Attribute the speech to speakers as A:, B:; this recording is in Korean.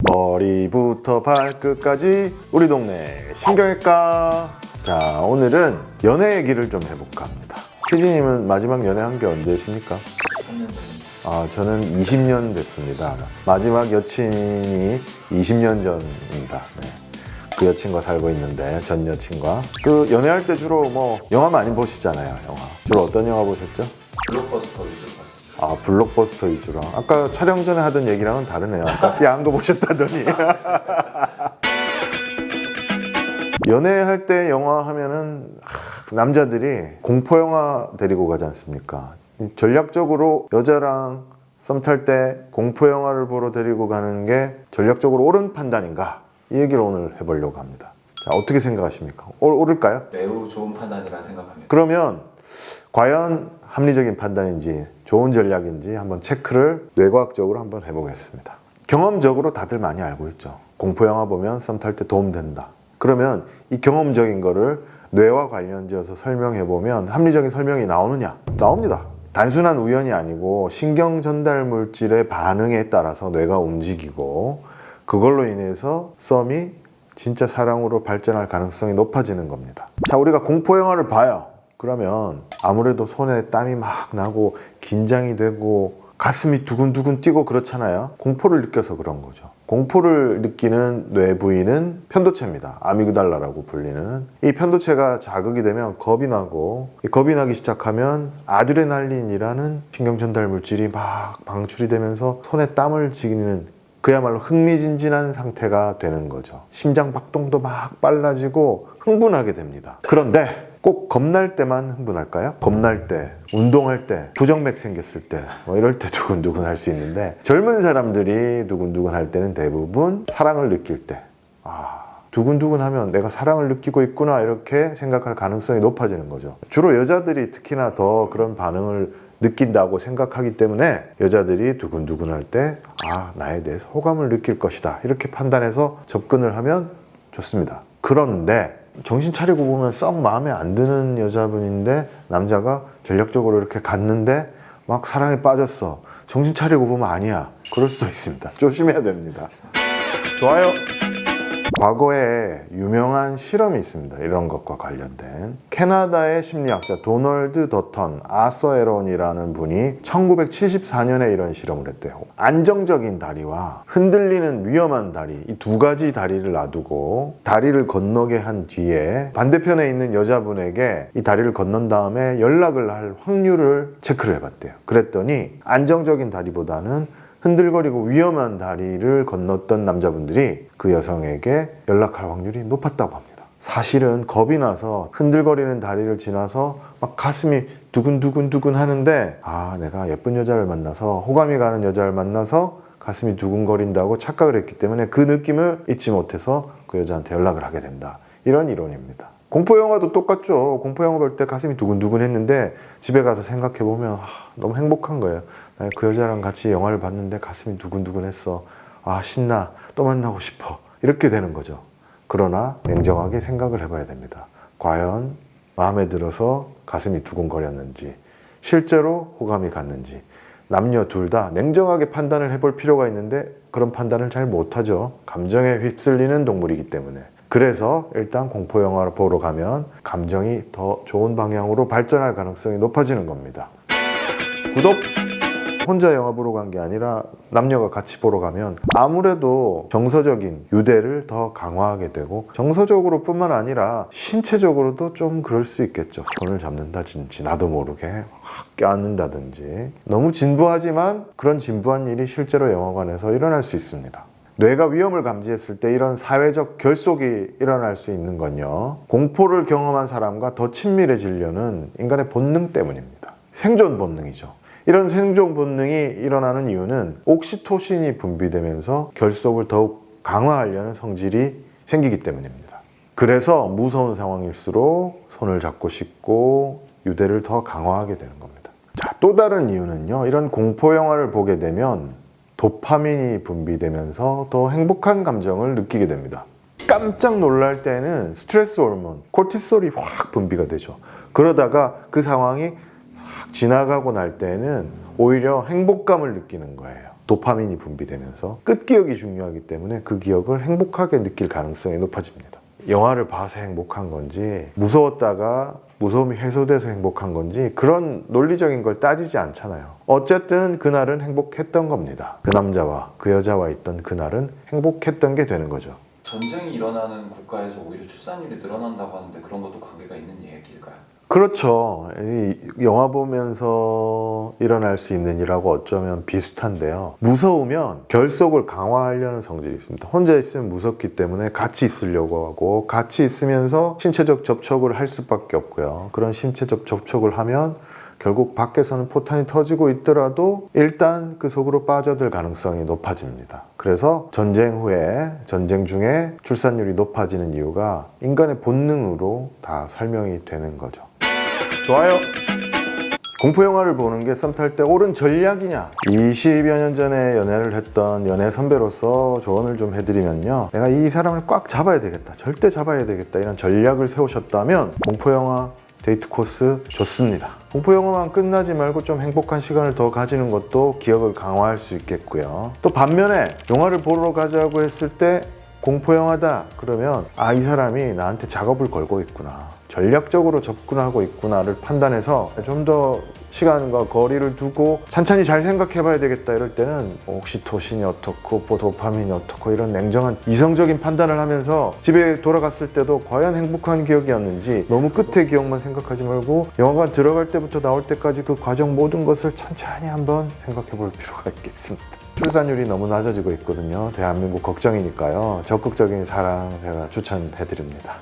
A: 머리부터 발끝까지 우리 동네 신경외과. 자, 오늘은 연애 얘기를 좀 해볼까 합니다. PD님은 마지막 연애한 게 언제십니까?
B: 3년 전입니다.
A: 저는 20년 됐습니다. 마지막 여친이 20년 전입니다. 네. 그 여친과 살고 있는데, 전 여친과. 그 연애할 때 주로 뭐 영화 많이 보시잖아요. 영화 주로 어떤 영화 보셨죠?
B: 블록버스터 위주로 봤습니다.
A: 아, 블록버스터 위주로. 아까 촬영 전에 하던 얘기랑은 다르네요. 아까 야한 거 보셨다더니. 연애할 때 영화 하면은 남자들이 공포 영화 데리고 가지 않습니까? 전략적으로 여자랑 썸 탈 때 공포 영화를 보러 데리고 가는 게 전략적으로 옳은 판단인가? 이 얘기를 오늘 해보려고 합니다. 자, 어떻게 생각하십니까? 옳을까요?
B: 매우 좋은 판단이라 생각합니다.
A: 그러면 과연 합리적인 판단인지 좋은 전략인지 한번 체크를 뇌과학적으로 한번 해보겠습니다. 경험적으로 다들 많이 알고 있죠. 공포영화 보면 썸 탈 때 도움된다. 그러면 이 경험적인 거를 뇌와 관련지어서 설명해보면 합리적인 설명이 나오느냐? 나옵니다. 단순한 우연이 아니고 신경 전달 물질의 반응에 따라서 뇌가 움직이고 그걸로 인해서 썸이 진짜 사랑으로 발전할 가능성이 높아지는 겁니다. 자, 우리가 공포영화를 봐요. 그러면 아무래도 손에 땀이 막 나고 긴장이 되고 가슴이 두근두근 뛰고 그렇잖아요. 공포를 느껴서 그런 거죠. 공포를 느끼는 뇌 부위는 편도체입니다. 아미그달라라고 불리는. 이 편도체가 자극이 되면 겁이 나고, 이 겁이 나기 시작하면 아드레날린이라는 신경 전달 물질이 막 방출이 되면서 손에 땀을 쥐는 그야말로 흥미진진한 상태가 되는 거죠. 심장 박동도 막 빨라지고 흥분하게 됩니다. 그런데 꼭 겁날 때만 흥분할까요? 겁날 때, 운동할 때, 부정맥 생겼을 때, 뭐 이럴 때 두근두근 할 수 있는데, 젊은 사람들이 두근두근 할 때는 대부분 사랑을 느낄 때, 두근두근 하면 내가 사랑을 느끼고 있구나 이렇게 생각할 가능성이 높아지는 거죠. 주로 여자들이 특히나 더 그런 반응을 느낀다고 생각하기 때문에 여자들이 두근두근 할 때 나에 대해서 호감을 느낄 것이다 이렇게 판단해서 접근을 하면 좋습니다. 그런데 정신 차리고 보면 썩 마음에 안 드는 여자분인데 남자가 전략적으로 이렇게 갔는데 막 사랑에 빠졌어. 정신 차리고 보면 아니야. 그럴 수도 있습니다. 조심해야 됩니다. 좋아요. 과거에 유명한 실험이 있습니다. 이런 것과 관련된. 캐나다의 심리학자 도널드 더턴, 아서 에런이라는 분이 1974년에 이런 실험을 했대요. 안정적인 다리와 흔들리는 위험한 다리, 이 두 가지 다리를 놔두고 다리를 건너게 한 뒤에 반대편에 있는 여자분에게 이 다리를 건넌 다음에 연락을 할 확률을 체크를 해봤대요. 그랬더니 안정적인 다리보다는 흔들거리고 위험한 다리를 건넜던 남자분들이 그 여성에게 연락할 확률이 높았다고 합니다. 사실은 겁이 나서 흔들거리는 다리를 지나서 막 가슴이 두근두근 하는데 내가 예쁜 여자를 만나서 호감이 가는 여자를 만나서 가슴이 두근거린다고 착각을 했기 때문에 그 느낌을 잊지 못해서 그 여자한테 연락을 하게 된다. 이런 이론입니다. 공포영화도 똑같죠. 공포영화 볼 때 가슴이 두근두근 했는데 집에 가서 생각해보면 너무 행복한 거예요. 그 여자랑 같이 영화를 봤는데 가슴이 두근두근 했어. 신나. 또 만나고 싶어. 이렇게 되는 거죠. 그러나 냉정하게 생각을 해봐야 됩니다. 과연 마음에 들어서 가슴이 두근거렸는지 실제로 호감이 갔는지 남녀 둘 다 냉정하게 판단을 해볼 필요가 있는데 그런 판단을 잘 못하죠. 감정에 휩쓸리는 동물이기 때문에. 그래서 일단 공포영화를 보러 가면 감정이 더 좋은 방향으로 발전할 가능성이 높아지는 겁니다. 구독! 혼자 영화 보러 간 게 아니라 남녀가 같이 보러 가면 아무래도 정서적인 유대를 더 강화하게 되고 정서적으로 뿐만 아니라 신체적으로도 좀 그럴 수 있겠죠. 손을 잡는다든지 나도 모르게 확 껴안는다든지 너무 진부하지만 그런 진부한 일이 실제로 영화관에서 일어날 수 있습니다. 뇌가 위험을 감지했을 때 이런 사회적 결속이 일어날 수 있는 건요. 공포를 경험한 사람과 더 친밀해지려는 인간의 본능 때문입니다. 생존 본능이죠. 이런 생존 본능이 일어나는 이유는 옥시토신이 분비되면서 결속을 더욱 강화하려는 성질이 생기기 때문입니다. 그래서 무서운 상황일수록 손을 잡고 싶고 유대를 더 강화하게 되는 겁니다. 자, 또 다른 이유는요. 이런 공포 영화를 보게 되면 도파민이 분비되면서 더 행복한 감정을 느끼게 됩니다. 깜짝 놀랄 때는 스트레스 호르몬, 코르티솔이 확 분비가 되죠. 그러다가 그 상황이 싹 지나가고 날 때는 오히려 행복감을 느끼는 거예요. 도파민이 분비되면서 끝기억이 중요하기 때문에 그 기억을 행복하게 느낄 가능성이 높아집니다. 영화를 봐서 행복한 건지 무서웠다가 무서움이 해소돼서 행복한 건지 그런 논리적인 걸 따지지 않잖아요. 어쨌든 그날은 행복했던 겁니다. 그 남자와 그 여자와 있던 그날은 행복했던 게 되는 거죠.
B: 전쟁이 일어나는 국가에서 오히려 출산율이 늘어난다고 하는데 그런 것도 관계가 있는 얘기일까요?
A: 그렇죠. 이 영화 보면서 일어날 수 있는 일하고 어쩌면 비슷한데요. 무서우면 결속을 강화하려는 성질이 있습니다. 혼자 있으면 무섭기 때문에 같이 있으려고 하고 같이 있으면서 신체적 접촉을 할 수밖에 없고요. 그런 신체적 접촉을 하면 결국 밖에서는 포탄이 터지고 있더라도 일단 그 속으로 빠져들 가능성이 높아집니다. 그래서 전쟁 후에, 전쟁 중에 출산율이 높아지는 이유가 인간의 본능으로 다 설명이 되는 거죠. 좋아요. 공포영화를 보는 게 썸 탈 때 옳은 전략이냐? 20여 년 전에 연애를 했던 연애 선배로서 조언을 좀 해드리면요. 내가 이 사람을 꽉 잡아야 되겠다. 절대 잡아야 되겠다. 이런 전략을 세우셨다면 공포영화 데이트 코스 좋습니다. 공포영화만 끝나지 말고 좀 행복한 시간을 더 가지는 것도 기억을 강화할 수 있겠고요. 또 반면에 영화를 보러 가자고 했을 때 공포영화다 그러면 이 사람이 나한테 작업을 걸고 있구나, 전략적으로 접근하고 있구나를 판단해서 좀 더 시간과 거리를 두고 찬찬히 잘 생각해 봐야 되겠다. 이럴 때는 옥시토신이 어떻고 도파민이 어떻고 이런 냉정한 이성적인 판단을 하면서 집에 돌아갔을 때도 과연 행복한 기억이었는지 너무 끝의 기억만 생각하지 말고 영화관 들어갈 때부터 나올 때까지 그 과정 모든 것을 찬찬히 한번 생각해 볼 필요가 있겠습니다. 출산율이 너무 낮아지고 있거든요. 대한민국 걱정이니까요. 적극적인 사랑 제가 추천해 드립니다.